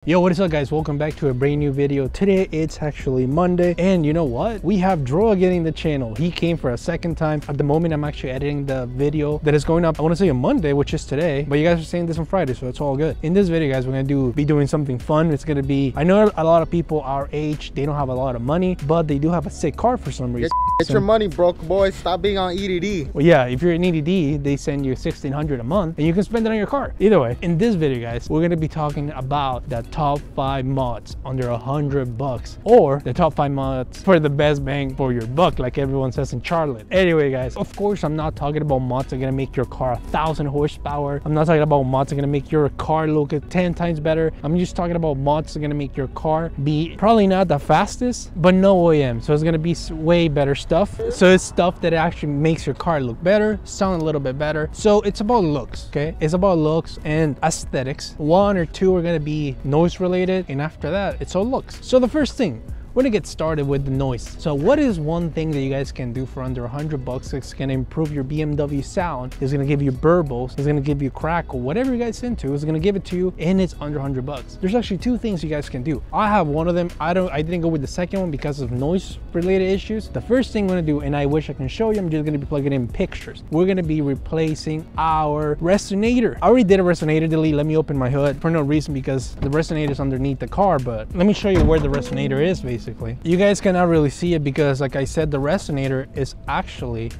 Yo, what is up guys? Welcome back to a brand new video. Today it's actually Monday, and you know what? We have Droa getting the channel. He came for a second time. At the moment I'm actually editing the video that is going up, I want to say on Monday, which is today, but you guys are saying this on Friday, so it's all good. In this video guys, we're gonna be doing something fun. It's gonna be, I know a lot of people our age, they don't have a lot of money, but they do have a sick car for some reason. Get your money, broke boy. Stop being on EDD. Well, yeah, if you're an EDD, they send you $1,600 a month and you can spend it on your car. Either way, in this video guys, we're gonna be talking about the top 5 mods under $100, or the top 5 mods for the best bang for your buck, like everyone says in Charlotte. Anyway guys, of course I'm not talking about mods that are gonna make your car 1,000 horsepower. I'm not talking about mods that are gonna make your car look 10 times better. I'm just talking about mods that are gonna make your car be probably not the fastest, but no OEM, so it's gonna be way better stuff. So it's stuff that actually makes your car look better, sound a little bit better. So it's about looks, okay? It's about looks and aesthetics. 1 or 2 are gonna be noise related, and after that it's all looks. So the first thing, we're gonna get started with the noise. So what is one thing that you guys can do for under $100 that's gonna improve your BMW sound? It's gonna give you burbles, it's gonna give you crackle, whatever you guys into, it's gonna give it to you, and it's under $100. There's actually 2 things you guys can do. I have one of them. I didn't go with the second one because of noise related issues. The first thing I'm gonna do, and I wish I can show you, I'm just gonna be plugging in pictures. We're gonna be replacing our resonator. I already did a resonator delete. Let me open my hood for no reason because the resonator is underneath the car, but let me show you where the resonator is basically. You guys cannot really see it because, like I said, the resonator is actually,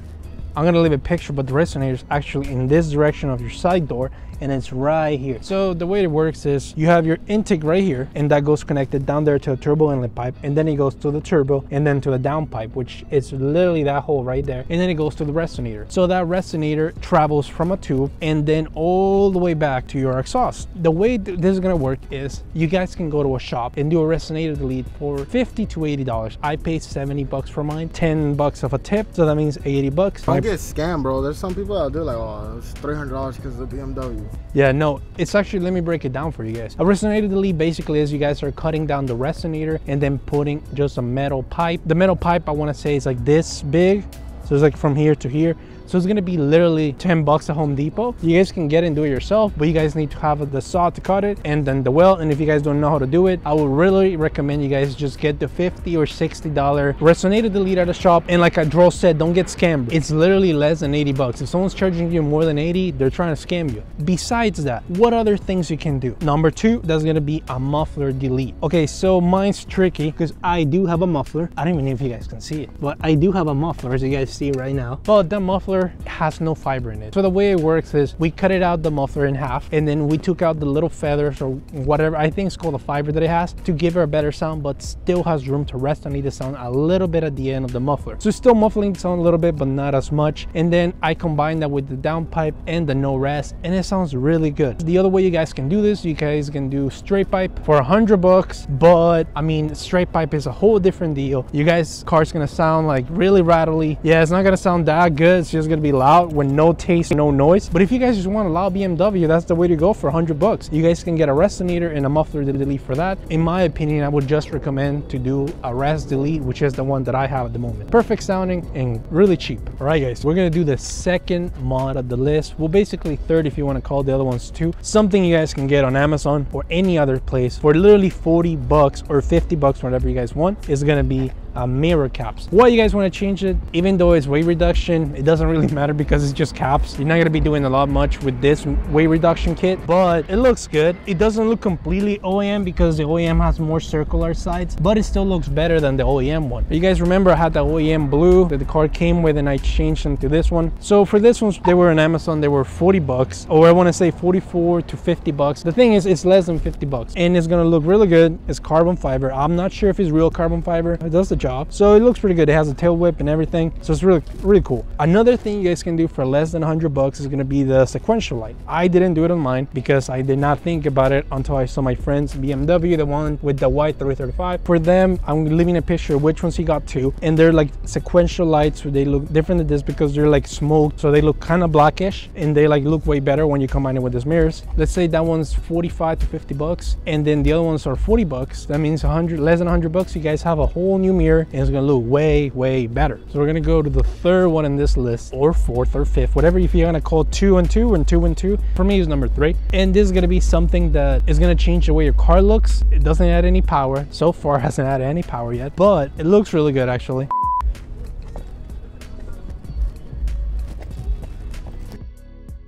I'm gonna leave a picture, but the resonator is actually in this direction of your side door, and it's right here. So the way it works is you have your intake right here, and that goes connected down there to a turbo inlet pipe, and then it goes to the turbo and then to the down pipe, which is literally that hole right there, and then it goes to the resonator. So that resonator travels from a tube and then all the way back to your exhaust. The way this is gonna work is you guys can go to a shop and do a resonator delete for $50 to $80. I paid $70 for mine, $10 of a tip, so that means $80. Don't get scammed, bro. There's some people that do like, oh, it's $300 because of the BMW. Yeah, no, it's actually, let me break it down for you guys. A resonator delete basically is you guys are cutting down the resonator and then putting just a metal pipe. The metal pipe, I want to say, is like this big, so it's like from here to here. So it's gonna be literally $10 at Home Depot. You guys can get it and do it yourself, but you guys need to have the saw to cut it and then the weld. And if you guys don't know how to do it, I would really recommend you guys just get the $50 or $60 resonator delete at a shop. And like Droa said, don't get scammed. It's literally less than $80. If someone's charging you more than 80, they're trying to scam you. Besides that, what other things you can do? Number 2, that's gonna be a muffler delete. Okay, so mine's tricky because I do have a muffler. I don't even know if you guys can see it, but I do have a muffler, as you guys see right now. But that muffler has no fiber in it. So the way it works is we cut it out, the muffler, in half, and then we took out the little feathers or whatever, I think it's called the fiber that it has, to give it a better sound, but still has room to rest underneath the sound a little bit at the end of the muffler. So it's still muffling the sound a little bit, but not as much. And then I combine that with the downpipe and the no rest, and it sounds really good. The other way you guys can do this, you guys can do straight pipe for $100, but I mean, straight pipe is a whole different deal. You guys' car's gonna sound like really rattly. Yeah, it's not gonna sound that good. It's just gonna be loud with no taste, no noise. But if you guys just want a loud BMW, that's the way to go for $100. You guys can get a resonator and a muffler delete for that. In my opinion, I would just recommend to do a res delete, which is the one that I have at the moment. Perfect sounding and really cheap. All right guys, we're gonna do the second mod of the list. Well, basically third if you want to call the other ones 2. Something you guys can get on Amazon or any other place for literally $40 or $50, whatever you guys want, is gonna be mirror caps. Why you guys want to change it? Even though it's weight reduction, it doesn't really matter because it's just caps. You're not going to be doing a lot much with this weight reduction kit, but it looks good. It doesn't look completely OEM because the OEM has more circular sides, but it still looks better than the OEM one. You guys remember I had the OEM blue that the car came with, and I changed them to this one. So for this one, they were on Amazon, they were $40, or I want to say $44 to $50. The thing is, it's less than $50 and it's going to look really good. It's carbon fiber. I'm not sure if it's real carbon fiber. It does the job, so it looks pretty good. It has a tail whip and everything, so it's really cool. Another thing you guys can do for less than $100 is going to be the sequential light. I didn't do it on mine because I did not think about it until I saw my friend's BMW, the one with the white 335. For them, I'm leaving a picture of which ones he got 2, and they're like sequential lights where they look different than this because they're like smoked, so they look kind of blackish and they like look way better when you combine it with these mirrors. Let's say that one's $45 to $50, and then the other ones are $40. That means less than $100. You guys have a whole new mirror here, and it's gonna look way better. So we're gonna go to the third one in this list, or fourth or fifth, whatever, if you're gonna call 2 and 2 and 2 and 2. For me, it's number 3. And this is gonna be something that is gonna change the way your car looks. It doesn't add any power. So far, hasn't added any power yet, but it looks really good actually.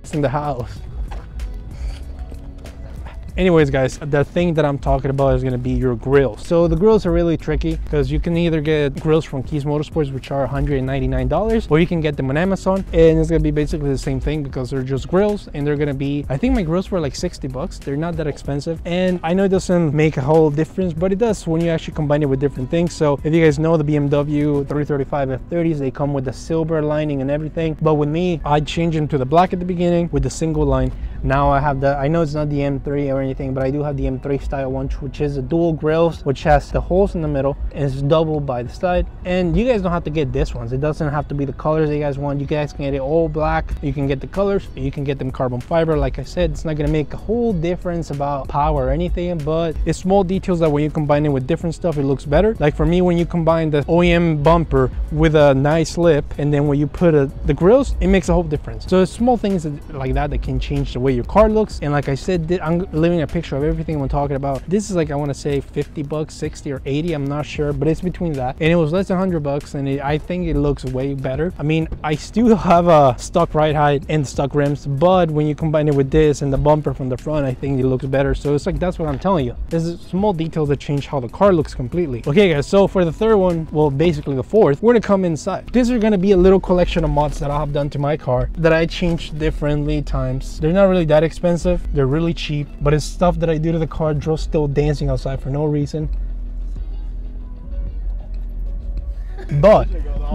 It's in the house. Anyways, guys, the thing that I'm talking about is going to be your grills. So the grills are really tricky because you can either get grills from Keys Motorsports, which are $199, or you can get them on Amazon, and it's going to be basically the same thing because they're just grills, and they're going to be, I think my grills were like 60 bucks. They're not that expensive, and I know it doesn't make a whole difference, but it does when you actually combine it with different things. So if you guys know the BMW 335 F30s, they come with the silver lining and everything, but with me, I changed them to the black at the beginning with the single line. Now I have the, I know it's not the M3 or anything, but I do have the M3 style one, which is a dual grills, which has the holes in the middle and it's double by the side. And you guys don't have to get this ones. It doesn't have to be the colors that you guys want. You guys can get it all black. You can get the colors, you can get them carbon fiber. Like I said, it's not gonna make a whole difference about power or anything, but it's small details that when you combine it with different stuff, it looks better. Like for me, when you combine the OEM bumper with a nice lip, and then when you put the grills, it makes a whole difference. So it's small things like that can change the way your car looks. And like I said, I'm leaving a picture of everything I'm talking about. This is like, I want to say 50 bucks, 60 or 80, I'm not sure, but it's between that, and it was less than 100 bucks, and I think it looks way better. I mean, I still have a stock ride height and stock rims, but when you combine it with this and the bumper from the front, I think it looks better. So it's like, that's what I'm telling you, there's small details that change how the car looks completely. Okay guys, so for the third one, well basically the fourth, we're gonna come inside. These are gonna be a little collection of mods that I have done to my car that I changed differently times. They're not really that expensive, they're really cheap, but it's stuff that I do to the car. Joe's still dancing outside for no reason. But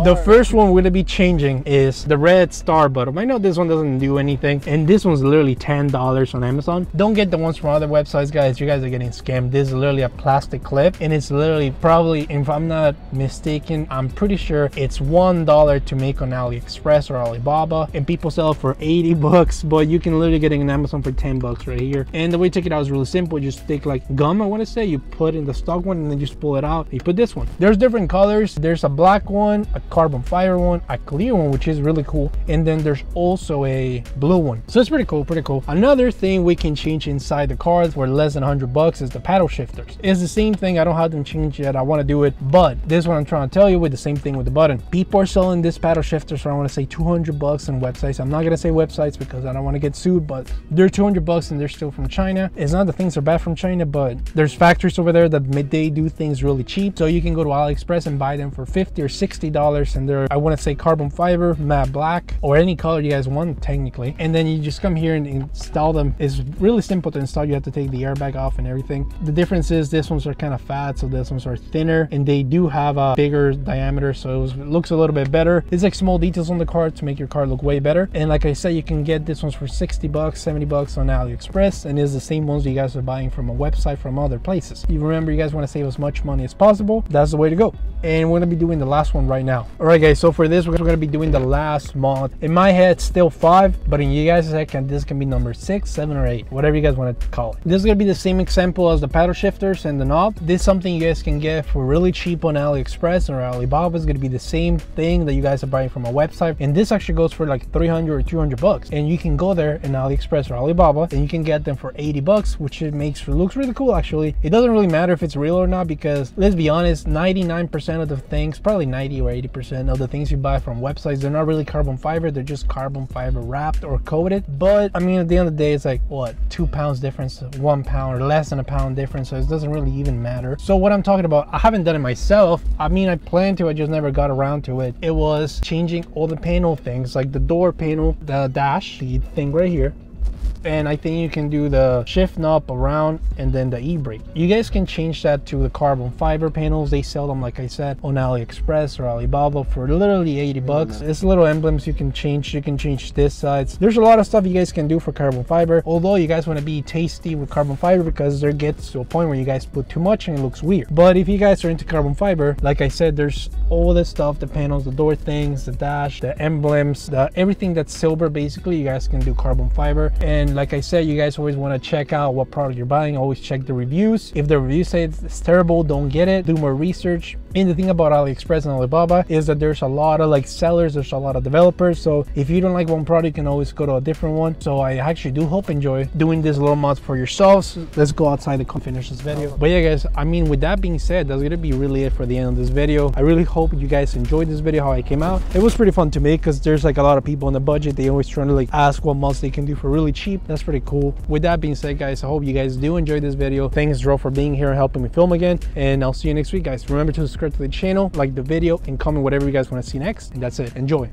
the first one we're gonna be changing is the red star button. I know this one doesn't do anything, and this one's literally $10 on Amazon. Don't get the ones from other websites, guys. You guys are getting scammed. This is literally a plastic clip, and it's literally, probably, if I'm not mistaken, I'm pretty sure it's $1 to make on AliExpress or Alibaba, and people sell it for 80 bucks, but you can literally get it on Amazon for 10 bucks right here. And the way to take it out is really simple. You just take like gum, I want to say, you put in the stock one, and then you just pull it out. You put this one. There's different colors. There's a black one, a carbon fiber one, a clear one, which is really cool, and then there's also a blue one. So it's pretty cool, pretty cool. Another thing we can change inside the cars for less than 100 bucks is the paddle shifters. It's the same thing. I don't have them changed yet. I want to do it, but this is what I'm trying to tell you with the same thing with the button. People are selling this paddle shifters for, I want to say, 200 bucks on websites. I'm not gonna say websites because I don't want to get sued, but they're 200 bucks and they're still from China. It's not that things are bad from China, but there's factories over there that they do things really cheap. So you can go to AliExpress and buy them for $50 or $60, and they're, I want to say, carbon fiber, matte black, or any color you guys want technically. And then you just come here and install them. It's really simple to install. You have to take the airbag off and everything. The difference is this ones are kind of fat, so this ones are thinner, and they do have a bigger diameter, so it looks a little bit better. It's like small details on the car to make your car look way better. And like I said, you can get this ones for 60 bucks, 70 bucks on AliExpress, and it's the same ones you guys are buying from a website from other places. You remember, you guys want to save as much money as possible. That's the way to go. And we're gonna be doing the last one right now. All right guys, so for this we're gonna be doing the last mod. In my head still 5, but in you guys' head this can be number 6, 7 or 8, whatever you guys want to call it. This is gonna be the same example as the paddle shifters and the knob. This is something you guys can get for really cheap on AliExpress or Alibaba. Is gonna be the same thing that you guys are buying from a website, and this actually goes for like 300 or 200 bucks, and you can go there in AliExpress or Alibaba and you can get them for 80 bucks, which it looks really cool. Actually, it doesn't really matter if it's real or not, because let's be honest, 99% of the things, probably 90 or 80% of the things you buy from websites, they're not really carbon fiber. They're just carbon fiber wrapped or coated. But I mean, at the end of the day, it's like, what, 2 pounds difference, 1 pound or less than a pound difference, so it doesn't really even matter. So what I'm talking about, I haven't done it myself. I mean, I plan to, I just never got around to it. It was changing all the panel things, like the door panel, the dash, the thing right here, and I think you can do the shift knob around, and then the e-brake. You guys can change that to the carbon fiber panels. They sell them, like I said, on AliExpress or Alibaba for literally 80 bucks. It's little emblems you can change. You can change this sides. There's a lot of stuff you guys can do for carbon fiber, although you guys want to be tasty with carbon fiber, because there gets to a point where you guys put too much and it looks weird. But if you guys are into carbon fiber, like I said, there's all this stuff, the panels, the door things, the dash, the emblems, everything that's silver, basically, you guys can do carbon fiber. And And like I said, you guys always want to check out what product you're buying. Always check the reviews. If the reviews say it's terrible, don't get it. Do more research. And the thing about AliExpress and Alibaba is that there's a lot of like sellers, there's a lot of developers. So if you don't like one product, you can always go to a different one. So I actually do hope enjoy doing these little mods for yourselves. Let's go outside and finish this video. But yeah, guys, I mean, with that being said, that's gonna be really it for the end of this video. I really hope you guys enjoyed this video, how I came out. It was pretty fun to make because there's like a lot of people on the budget. They always trying to like ask what mods they can do for really cheap. That's pretty cool. With that being said, guys, I hope you guys do enjoy this video. Thanks, Dro, for being here and helping me film again. And I'll see you next week, guys. Remember to subscribe to the channel, like the video, and comment whatever you guys want to see next. And that's it. Enjoy.